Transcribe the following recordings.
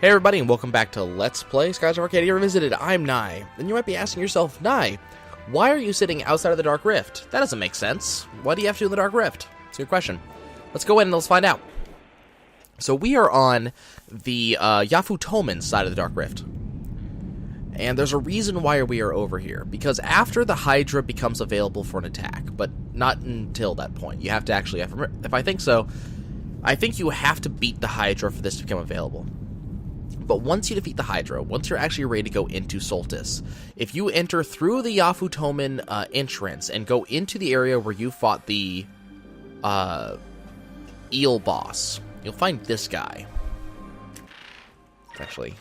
Hey everybody, and welcome back to Let's Play Skies of Arcadia Revisited. I'm Nye, and you might be asking yourself, Nye, why are you sitting outside of the Dark Rift? That doesn't make sense. What do you have to do in the Dark Rift? It's a good question. Let's go in and let's find out. So we are on the Yafutomen side of the Dark Rift. And there's a reason why we are over here. Because after the Hydra becomes available for an attack, but not until that point. You have to actually, if I think so, I think you have to beat the Hydra for this to become available. But once you defeat the Hydra, once you're actually ready to go into Soltis, if you enter through the Yafutomen entrance and go into the area where you fought the eel boss, you'll find this guy. Let's actually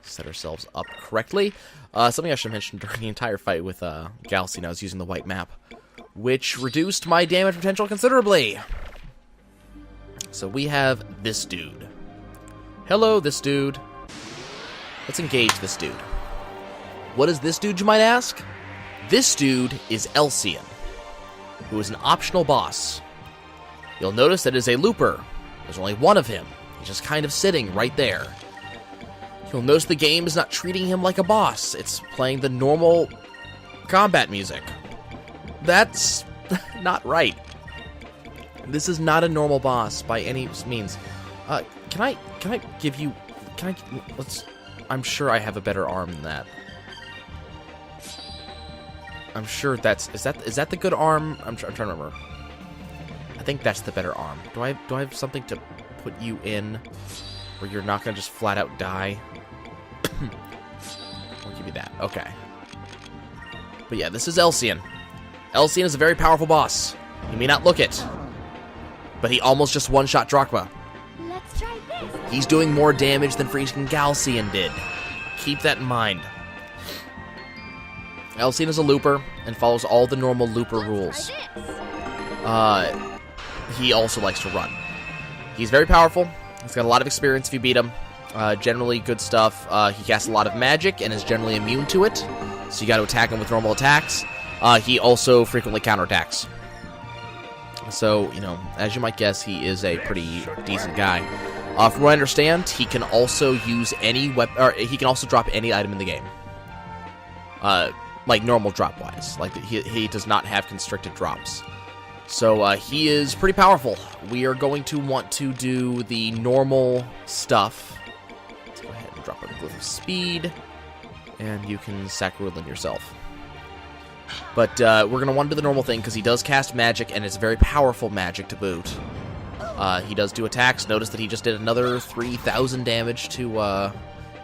set ourselves up correctly. Something I should mention during the entire fight with Elcian, I was using the white map, which reduced my damage potential considerably. So we have this dude. Hello, this dude. Let's engage this dude. What is this dude, you might ask? This dude is Elcian, who is an optional boss. You'll notice that it is a looper. There's only one of him. He's just kind of sitting right there. You'll notice the game is not treating him like a boss. It's playing the normal combat music. That's not right. This is not a normal boss by any means. Can I give you... I'm sure I have a better arm than that. I'm sure that's... Is that the good arm? I'm trying to remember. I think that's the better arm. Do I have something to put you in where you're not gonna just flat out die? I'll give you that. Okay. But yeah, this is Elcian. Elcian is a very powerful boss. You may not look it, but he almost just one-shot Drachma. Let's try this. He's doing more damage than freaking Elcian did. Keep that in mind. Elcian is a looper and follows all the normal looper rules. He also likes to run. He's very powerful. He's got a lot of experience if you beat him. Generally good stuff. He casts a lot of magic and is generally immune to it, so you got to attack him with normal attacks. He also frequently counterattacks. So, you know, as you might guess, he is a pretty decent guy. From what I understand, he can also use any weapon, or he can also drop any item in the game. Like normal drop-wise. Like, he does not have constricted drops. So, he is pretty powerful. We are going to want to do the normal stuff. Let's go ahead and drop a little speed. And you can Sacrilyn yourself. But we're going to want to do the normal thing, because he does cast magic, and it's very powerful magic to boot. He does do attacks. Notice that he just did another 3,000 damage to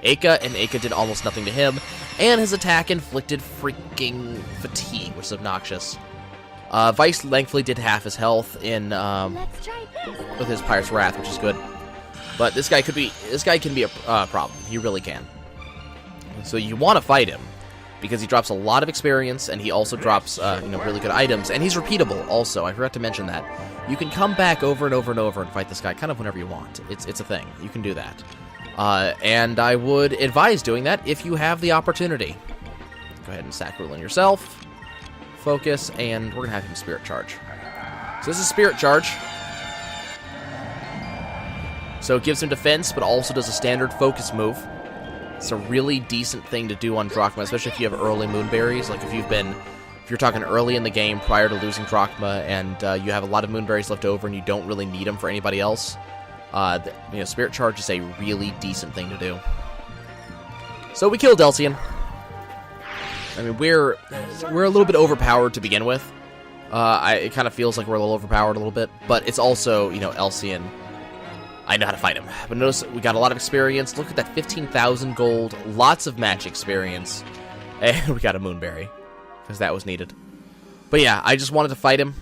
Aka, and Aka did almost nothing to him. And his attack inflicted freaking fatigue, which is obnoxious. Vice thankfully did half his health in with his Pirate's Wrath, which is good. But this guy can be a problem. He really can. So you want to fight him, because he drops a lot of experience, and he also drops, really good items, and he's repeatable also. I forgot to mention that. You can come back over and over and over and fight this guy kind of whenever you want. It's a thing. You can do that. And I would advise doing that if you have the opportunity. Go ahead and Sacrilyn yourself. Focus, and we're going to have him Spirit Charge. So this is Spirit Charge. So it gives him defense, but also does a standard focus move. It's a really decent thing to do on Drachma, especially if you have early Moonberries. Like if you're talking early in the game prior to losing Drachma, and you have a lot of Moonberries left over, and you don't really need them for anybody else. Spirit Charge is a really decent thing to do. So we killed Elcian. I mean, we're a little bit overpowered to begin with. It kind of feels like we're a little overpowered a little bit, but it's also, Elcian. I know how to fight him. But notice we got a lot of experience. Look at that 15,000 gold. Lots of match experience. And we got a Moonberry, because that was needed. But yeah, I just wanted to fight him.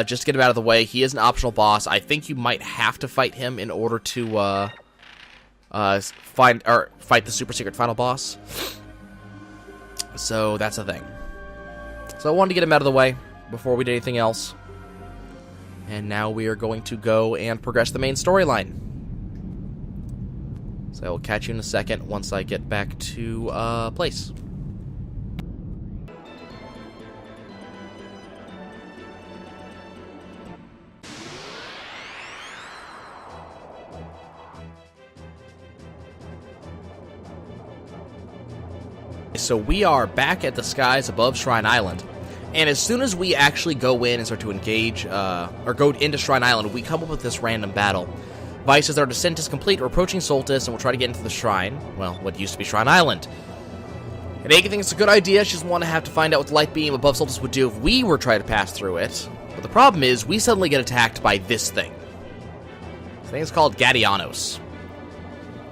Just to get him out of the way. He is an optional boss. I think you might have to fight him in order to fight the super secret final boss. So that's the thing. So I wanted to get him out of the way before we did anything else. And now we are going to go and progress the main storyline. So I will catch you in a second once I get back to place. so we are back at the skies above Shrine Island. And as soon as we actually go in and start to engage, or go into Shrine Island, we come up with this random battle. Vice says our descent is complete, we're approaching Soltis, and we'll try to get into the shrine. Well, what used to be Shrine Island. And Aka thinks it's a good idea, she doesn't want to have to find out what the light beam above Soltis would do if we were trying to pass through it. But the problem is, we suddenly get attacked by this thing. This thing is called Gadianos.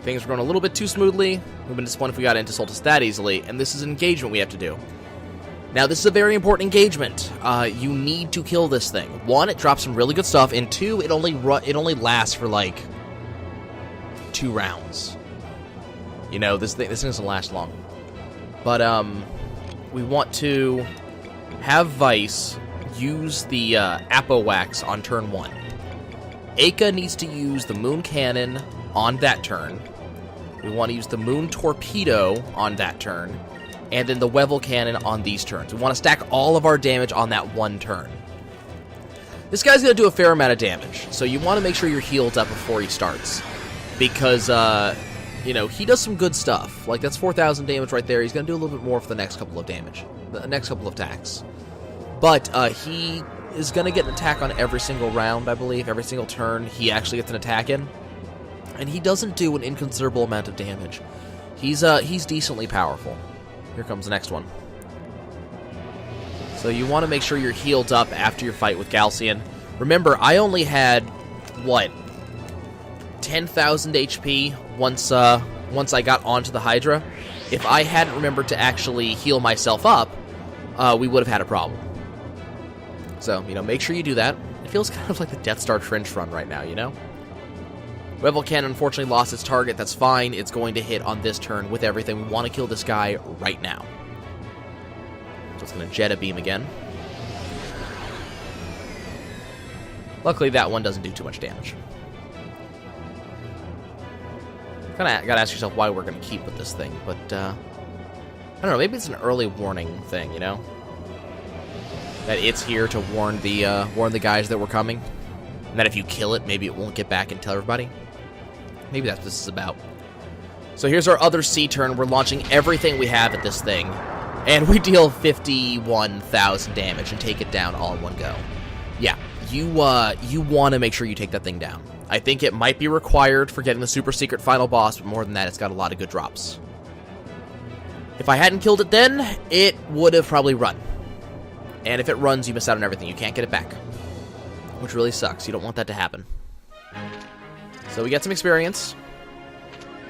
Things were going a little bit too smoothly. We've been disappointed if we got into Soltis that easily, and this is an engagement we have to do. Now, this is a very important engagement. You need to kill this thing. One, it drops some really good stuff, and two, it only lasts for, like, 2 rounds. You know, this thing doesn't last long. But, we want to have Vice use the Apo Wax on turn 1. Aka needs to use the Moon Cannon on that turn. We want to use the Moon Torpedo on that turn, and then the Wevel Cannon on these turns. We want to stack all of our damage on that one turn. This guy's going to do a fair amount of damage, so you want to make sure you're healed up before he starts. Because, you know, he does some good stuff. Like, that's 4,000 damage right there. He's going to do a little bit more for the next couple of damage. The next couple of attacks. But, he is going to get an attack on every single round, I believe. Every single turn, he actually gets an attack in. And he doesn't do an inconsiderable amount of damage. He's decently powerful. Here comes the next one. So you want to make sure you're healed up after your fight with Elcian. Remember, I only had, what, 10,000 HP once I got onto the Hydra. If I hadn't remembered to actually heal myself up, we would have had a problem. So, you know, make sure you do that. It feels kind of like the Death Star trench run right now, you know? Wevel Cannon unfortunately lost its target. That's fine. It's going to hit on this turn with everything. We want to kill this guy right now. So it's going to Jetta Beam again. Luckily, that one doesn't do too much damage. Kind of got to ask yourself why we're going to keep with this thing, but I don't know. Maybe it's an early warning thing, you know, that it's here to warn the guys that we're coming, and that if you kill it, maybe it won't get back and tell everybody. Maybe that's what this is about. So here's our other C turn. We're launching everything we have at this thing, and we deal 51,000 damage and take it down all in one go. Yeah, you want to make sure you take that thing down. I think it might be required for getting the super secret final boss, but more than that, it's got a lot of good drops. If I hadn't killed it then, it would have probably run. And if it runs, you miss out on everything. You can't get it back, which really sucks. You don't want that to happen. So we get some experience,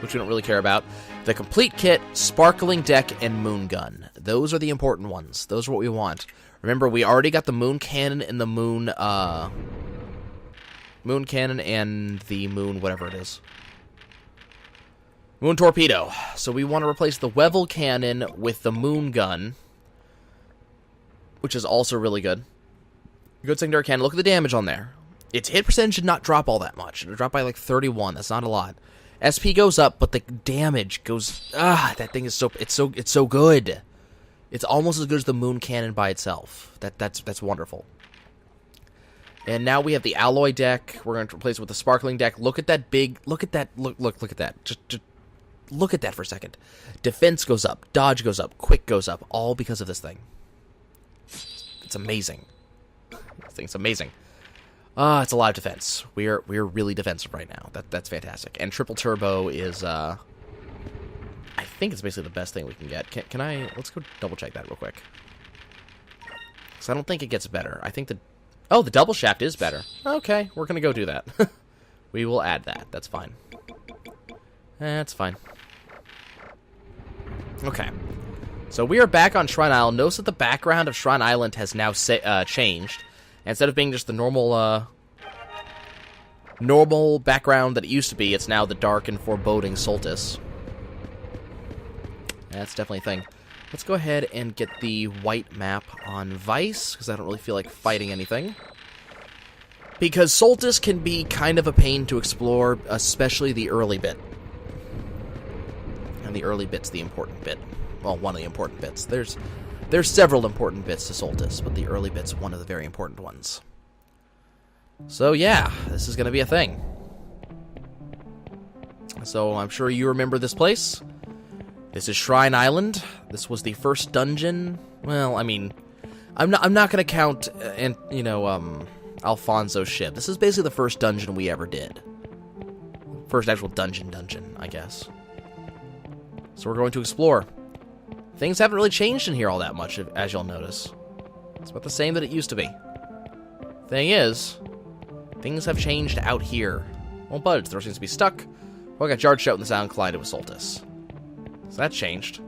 which we don't really care about. The complete kit, sparkling deck, and moon gun. Those are the important ones. Those are what we want. Remember, we already got the moon cannon and the moon cannon and the moon whatever it is. Moon torpedo. So we want to replace the Wevel cannon with the moon gun, which is also really good. Good secondary cannon. Look at the damage on there. Its hit percentage should not drop all that much. It'll drop by like 31. That's not a lot. SP goes up, but the damage goes... that thing is so... It's so good. It's almost as good as the moon cannon by itself. That's wonderful. And now we have the alloy deck. We're going to replace it with the sparkling deck. Look at that big... Look at that. Look at that. Just look at that for a second. Defense goes up. Dodge goes up. Quick goes up. All because of this thing. It's amazing. This thing's amazing. It's a lot of defense. We're really defensive right now. That's fantastic. And triple turbo is I think it's basically the best thing we can get. Can I... Let's go double check that real quick. Because I don't think it gets better. I think the... Oh, the double shaft is better. Okay, we're going to go do that. We will add that. That's fine. That's fine. Okay. So we are back on Shrine Island. Notice that the background of Shrine Island has now changed. Instead of being just the normal background that it used to be, it's now the dark and foreboding Soltis. That's definitely a thing. Let's go ahead and get the white map on Vice, because I don't really feel like fighting anything. Because Soltis can be kind of a pain to explore, especially the early bit. And the early bit's the important bit. Well, one of the important bits. There's several important bits to Soltis, but the early bit's one of the very important ones. So yeah, this is going to be a thing. So I'm sure you remember this place. This is Shrine Island. This was the first dungeon. Well, I mean, I'm not gonna count, Alfonso's ship. This is basically the first dungeon we ever did. First actual dungeon, I guess. So we're going to explore. Things haven't really changed in here all that much, as you'll notice. It's about the same that it used to be. Thing is, things have changed out here. Won't budge. The door seems to be stuck. Well, I got jarred shut when the sound collided with Soltis. So that changed.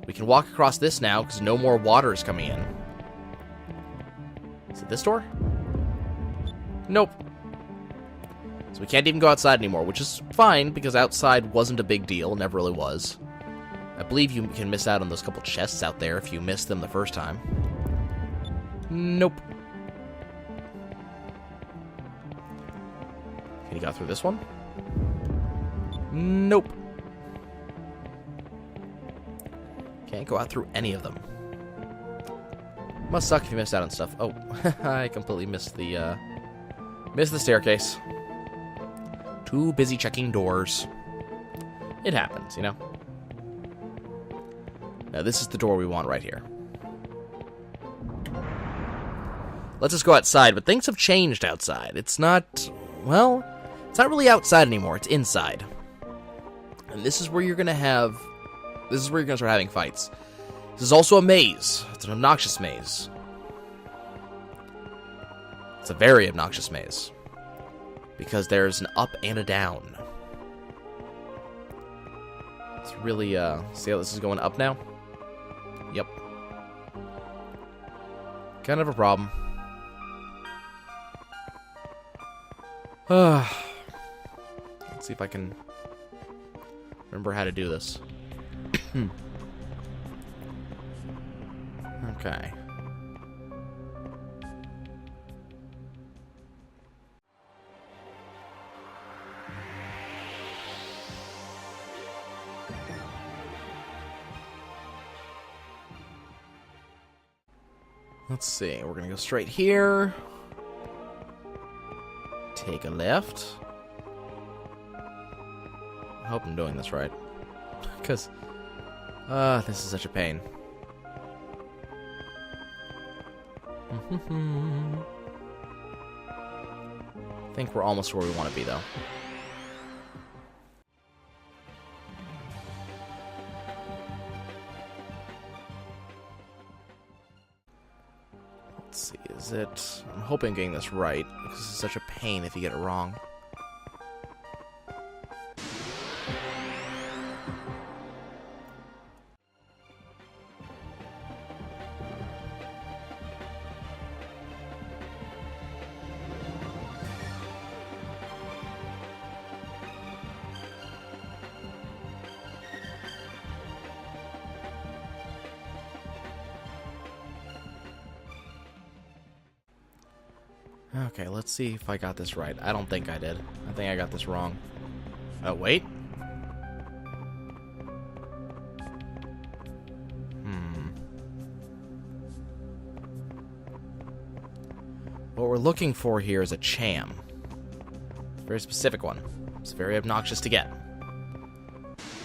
We can walk across this now because no more water is coming in. Is it this door? Nope. So we can't even go outside anymore, which is fine because outside wasn't a big deal. Never really was. I believe you can miss out on those couple chests out there if you missed them the first time. Nope. Can you go through this one? Nope. Can't go out through any of them. Must suck if you missed out on stuff. Oh, I completely missed the staircase. Too busy checking doors. It happens, you know? Now, this is the door we want right here. Let's just go outside, but things have changed outside. It's not, well, it's not really outside anymore. It's inside. And this is where you're going to have, this is where you're going to start having fights. This is also a maze. It's an obnoxious maze. It's a very obnoxious maze. Because there's an up and a down. It's really, see how this is going up now? Yep. Kind of a problem. Let's see if I can remember how to do this. Okay. Let's see, we're gonna go straight here. Take a left. I hope I'm doing this right. Because, this is such a pain. I think we're almost where we want to be, though. Let's see, is it... I'm hoping I'm getting this right, because it's such a pain if you get it wrong. Okay, let's see if I got this right. I don't think I did. I think I got this wrong. Oh, wait. What we're looking for here is a Cham. It's a very specific one. It's very obnoxious to get.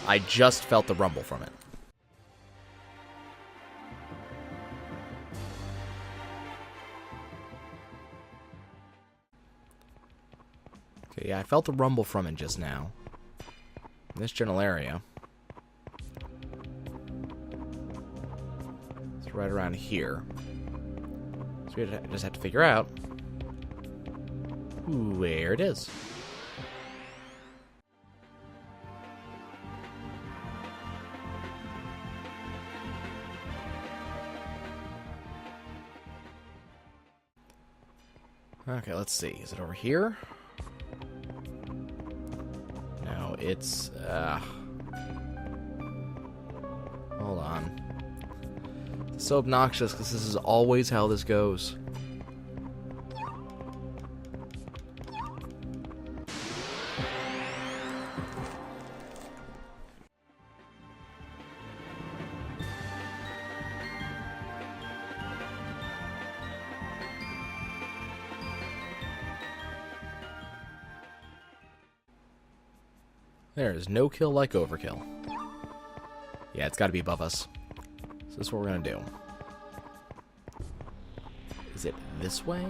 I just felt the rumble from it. Okay, yeah, I felt the rumble from it just now. In this general area. It's right around here. So we just have to figure out where it is. Okay, let's see. Is it over here? No, it's, hold on. It's so obnoxious because this is always how this goes. There is no kill like overkill. Yeah, it's got to be above us. So this is what we're going to do. Is it this way?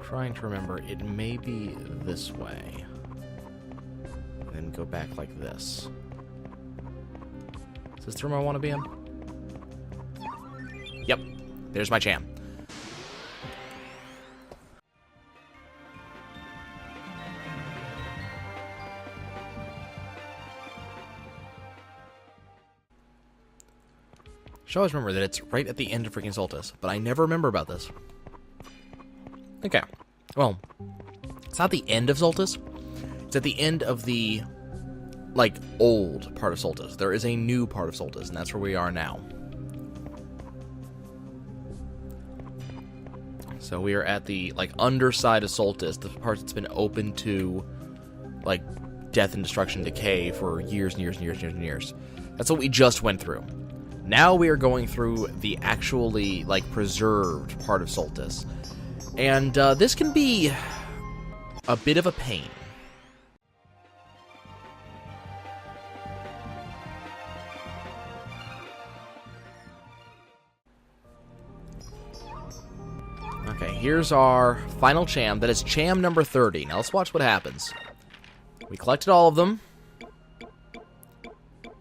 Trying to remember. It may be this way. And then go back like this. Is this the room I want to be in? Yep. There's my Cham. Should always remember that it's right at the end of freaking Soltis, but I never remember about this. Okay. Well, it's not the end of Soltis. It's at the end of the, like, old part of Soltis. There is a new part of Soltis, and that's where we are now. So we are at the, like, underside of Soltis, the part that's been open to, like, death and destruction, decay for years and years and years and years and years. That's what we just went through. Now we are going through the actually, like, preserved part of Soltis. And this can be a bit of a pain. Okay, here's our final Cham. That is Cham number 30. Now let's watch what happens. We collected all of them.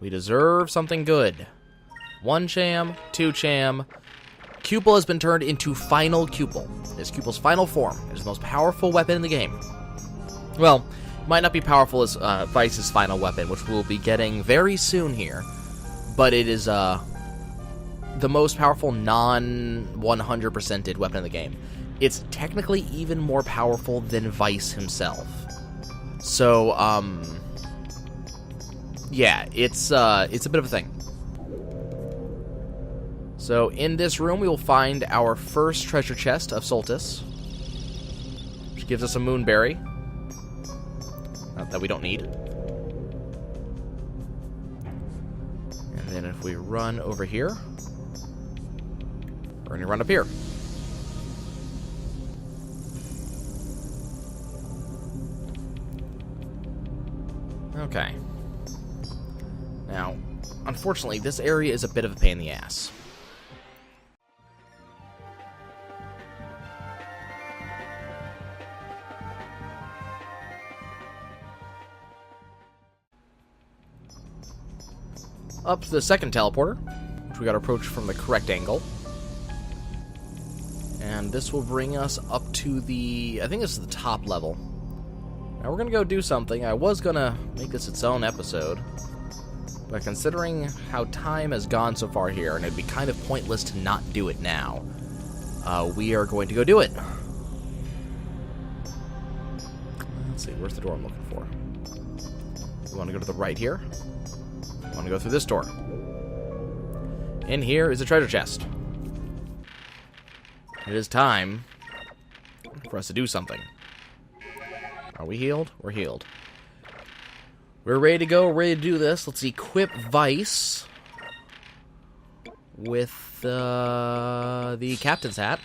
We deserve something good. 1 Cham, 2 Cham. Cupel has been turned into Final Cupel. It is Cupel's final form. It is the most powerful weapon in the game. Well, it might not be powerful as Vice's final weapon, which we'll be getting very soon here. But it is the most powerful non-100%ed weapon in the game. It's technically even more powerful than Vice himself. So, yeah, it's a bit of a thing. So, in this room, we will find our first treasure chest of Soltis, which gives us a Moonberry. Not that we don't need. And then if we run over here, we're going to run up here. Okay. Now, unfortunately, this area is a bit of a pain in the ass. Up to the second teleporter, which we got to approach from the correct angle. And this will bring us up to the, I think this is the top level. Now we're going to go do something. I was going to make this its own episode, but considering how time has gone so far here, and it'd be kind of pointless to not do it now, we are going to go do it. Let's see, where's the door I'm looking for? We want to go to the right here. I want to go through this door. In here is a treasure chest. It is time for us to do something. Are we healed? We're healed. We're ready to go. We're ready to do this. Let's equip Vice with the captain's hat.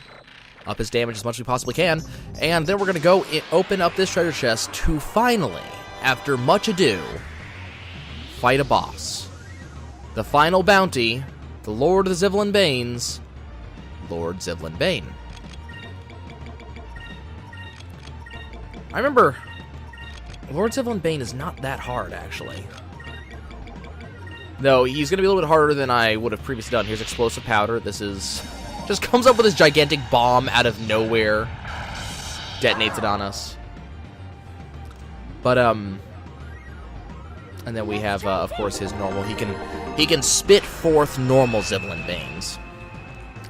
Up his damage as much as we possibly can. And then we're going to go open up this treasure chest to finally, after much ado, fight a boss. The final bounty, the Lord of the Zivilyn Banes, Lord Zivilyn Bane. I remember, Lord Zivilyn Bane is not that hard, actually. No, he's going to be a little bit harder than I would have previously done. Here's explosive powder. This is, just comes up with this gigantic bomb out of nowhere. Detonates it on us. But, and then we have, of course, his normal. He can spit forth normal Zivilyn Banes.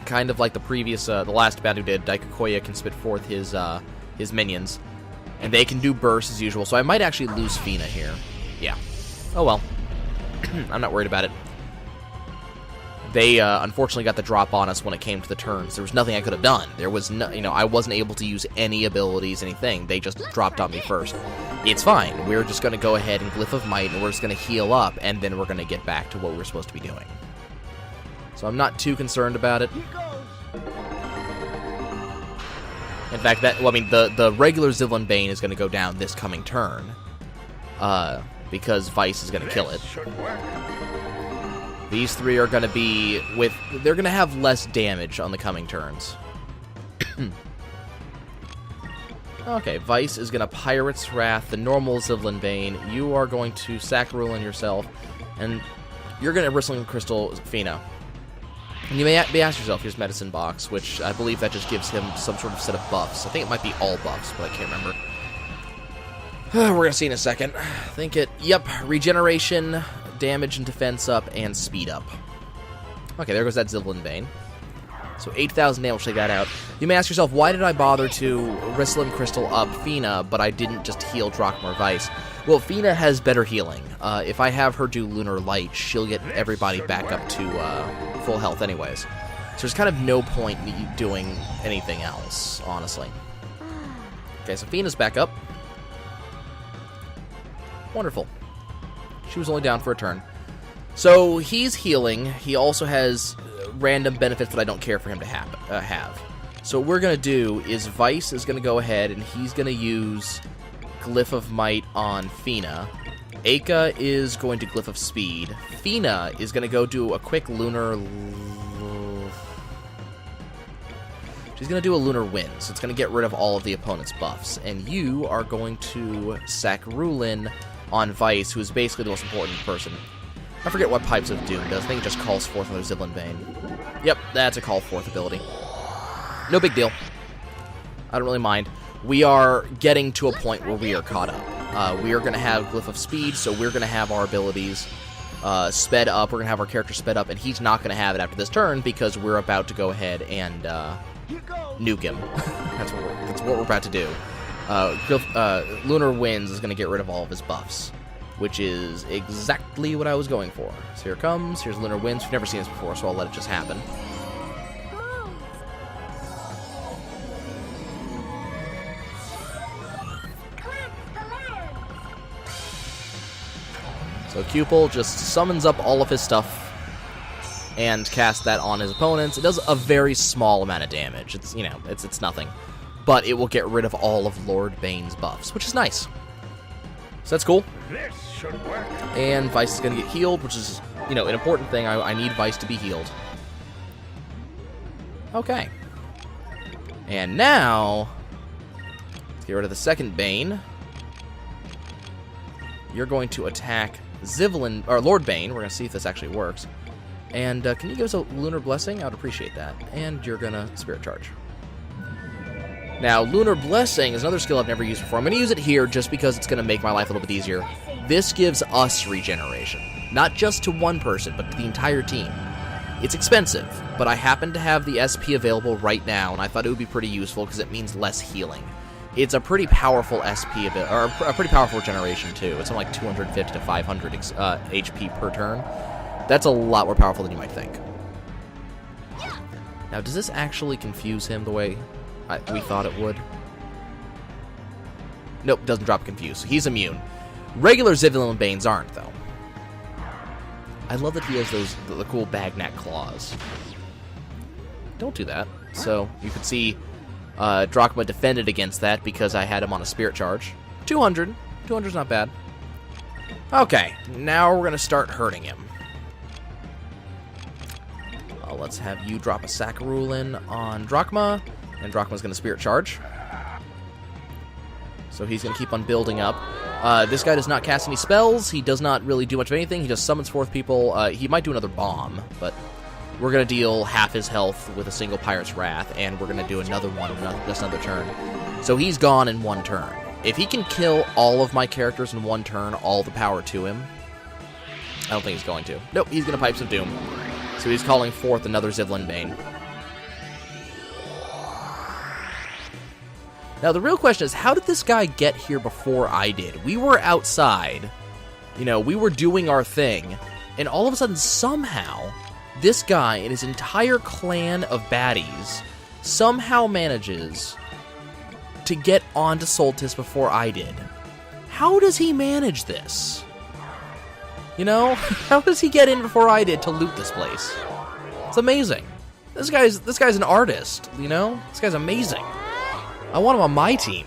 Kind of like the previous, the last bounty did. Daikakoya can spit forth his minions. And they can do bursts as usual, so I might actually lose Fina here. Yeah. Oh well. I'm not worried about it. They, unfortunately got the drop on us when it came to the turns. There was nothing I could have done. There was no, I wasn't able to use any abilities, anything. They just dropped on me first. It's fine. We're just going to go ahead and Glyph of Might, and we're just going to heal up, and then we're going to get back to what we're supposed to be doing. So I'm not too concerned about it. In fact, the regular Zivilyn Bane is going to go down this coming turn, because Vice is going to kill it. These three are going to be they're going to have less damage on the coming turns. Okay, Vice is going to Pirate's Wrath, the normal Zivilyn Bane. You are going to sack Rulin yourself, and you're going to Bristling Crystal Fina. And you may ask yourself, here's Medicine Box, which I believe that just gives him some sort of set of buffs. I think it might be all buffs, but I can't remember. We're going to see in a second. Yep, regeneration, damage and defense up, and speed up. Okay, there goes that Zivilyn Bane. So 8,000 damage, take that out. You may ask yourself, why did I bother to Bristling Crystal up Fina, but I didn't just heal Drachma or Vice? Well, Fina has better healing. If I have her do Lunar Light, she'll get everybody back up to full health anyways. So there's kind of no point in you doing anything else, honestly. Okay, so Fina's back up. Wonderful. She was only down for a turn. So he's healing. He also has random benefits that I don't care for him to have. So what we're going to do is Vice is going to go ahead and he's going to use Glyph of Might on Fina. Aka is going to Glyph of Speed. Fina is going to go do a quick Lunar... She's going to do a Lunar Wind, so it's going to get rid of all of the opponent's buffs. And you are going to sack Rulin on Vice, who is basically the most important person. I forget what Pipes of Doom does. I think it just calls forth another Zivilyn Bane. Yep, that's a call forth ability. No big deal. I don't really mind. We are getting to a point where we are caught up. We are going to have Glyph of Speed, so we're going to have our abilities sped up. We're going to have our character sped up, and he's not going to have it after this turn because we're about to go ahead and nuke him. That's what we're about to do. Lunar Winds is going to get rid of all of his buffs, which is exactly what I was going for. So here it comes. Here's Lunar Winds. We've never seen this before, so I'll let it just happen. So Cupel just summons up all of his stuff and casts that on his opponents. It does a very small amount of damage. It's, you know, it's nothing. But it will get rid of all of Lord Bane's buffs, which is nice. So that's cool. This should work. And Vice is going to get healed, which is, you know, an important thing. I need Vice to be healed. Okay. And now, let's get rid of the second Bane. You're going to attack Zivilyn, or Lord Bane. We're going to see if this actually works. And can you give us a Lunar Blessing? I would appreciate that. And you're going to Spirit Charge. Now, Lunar Blessing is another skill I've never used before. I'm going to use it here just because it's going to make my life a little bit easier. This gives us regeneration. Not just to one person, but to the entire team. It's expensive, but I happen to have the SP available right now, and I thought it would be pretty useful because it means less healing. It's a pretty powerful SP, or a pretty powerful regeneration, too. It's something like 250 to 500 HP per turn. That's a lot more powerful than you might think. Now, does this actually confuse him the way we thought it would? Nope, doesn't drop Confuse. So he's immune. Regular Zivilyn Banes aren't, though. I love that he has the cool Bagnac claws. Don't do that. So you can see Drachma defended against that because I had him on a Spirit Charge. 200. 200's not bad. Okay, now we're going to start hurting him. Let's have you drop a Saccharulin on Drachma, and Drachma's going to Spirit Charge. So he's going to keep on building up. This guy does not cast any spells. He does not really do much of anything. He just summons forth people. He might do another bomb, but we're going to deal half his health with a single Pirate's Wrath, and we're going to do another one, just another turn. So he's gone in one turn. If he can kill all of my characters in one turn, all the power to him. I don't think he's going to. Nope, he's going to Pipes of Doom. So he's calling forth another Zivilyn Bane. Now, the real question is, how did this guy get here before I did? We were outside. You know, we were doing our thing. And all of a sudden, somehow, this guy and his entire clan of baddies somehow manages to get onto Soltis before I did. How does he manage this? You know, how does he get in before I did to loot this place? It's amazing. This guy's an artist, you know? This guy's amazing. I want him on my team.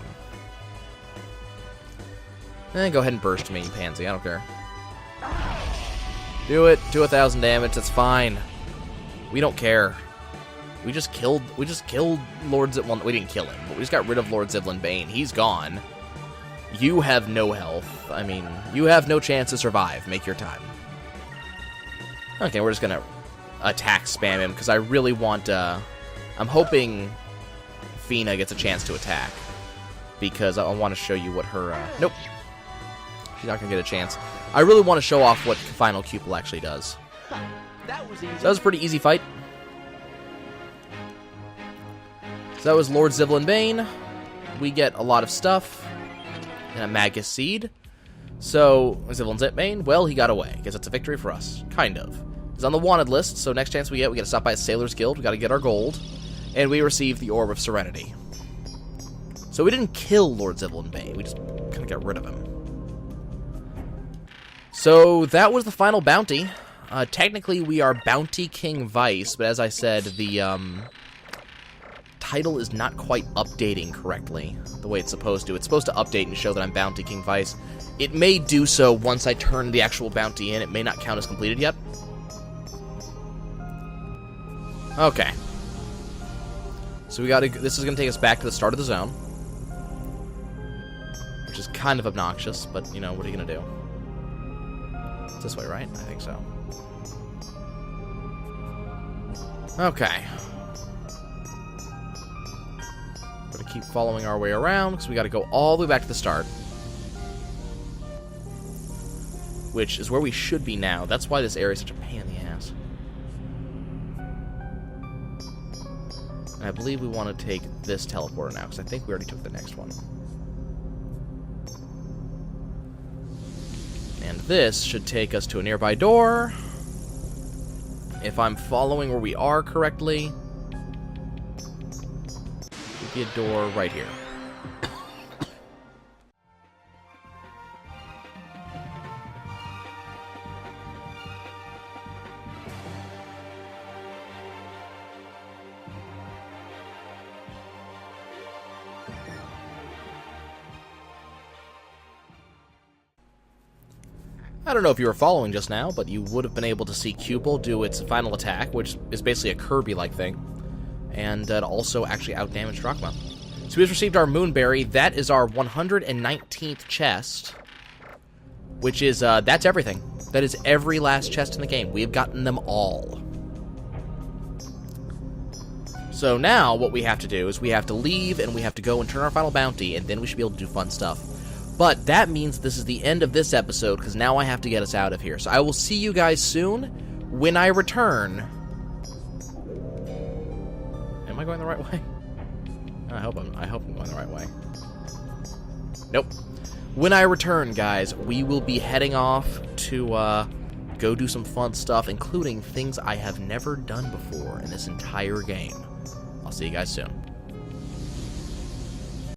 Go ahead and burst me, Pansy. I don't care. Do it. Do 1,000 damage. That's fine. We don't care. We just killed Lord Zivilyn. Well, we didn't kill him, but we just got rid of Lord Zivilyn Bane. He's gone. You have no health. I mean, you have no chance to survive. Make your time. Okay, we're just gonna attack spam him because I really want. I'm hoping Fina gets a chance to attack because I want to show you what her. Nope. She's not going to get a chance. I really want to show off what Final Cupid actually does. That was easy. So that was a pretty easy fight. So that was Lord Zivilyn Bane. We get a lot of stuff. And a Magus Seed. So, Zivilyn Bane, well, he got away. Guess it's a victory for us. Kind of. He's on the wanted list, so next chance we get to stop by a Sailor's Guild. We got to get our gold. And we receive the Orb of Serenity. So we didn't kill Lord Zivilyn Bane. We just kind of got rid of him. So that was the final bounty. Technically, we are Bounty King Vice, but as I said, the title is not quite updating correctly the way it's supposed to. It's supposed to update and show that I'm Bounty King Vice. It may do so once I turn the actual bounty in. It may not count as completed yet. Okay. So we gotta. This is gonna take us back to the start of the zone, which is kind of obnoxious, but you know, what are you gonna do? It's this way, right? I think so. Okay. Gotta keep following our way around, because we gotta go all the way back to the start. Which is where we should be now. That's why this area is such a pain in the ass. And I believe we want to take this teleporter now, because I think we already took the next one. And this should take us to a nearby door. If I'm following where we are correctly, should be a door right here. I don't know if you were following just now, but you would have been able to see Cupid do its final attack, which is basically a Kirby-like thing, and it also actually outdamaged Drachma. So we just received our Moonberry. That is our 119th chest, which is, that's everything. That is every last chest in the game. We have gotten them all. So now what we have to do is we have to leave, and we have to go and turn our final bounty, and then we should be able to do fun stuff. But that means this is the end of this episode, because now I have to get us out of here. So I will see you guys soon when I return. Am I going the right way? I hope I'm going the right way. Nope. When I return, guys, we will be heading off to go do some fun stuff, including things I have never done before in this entire game. I'll see you guys soon.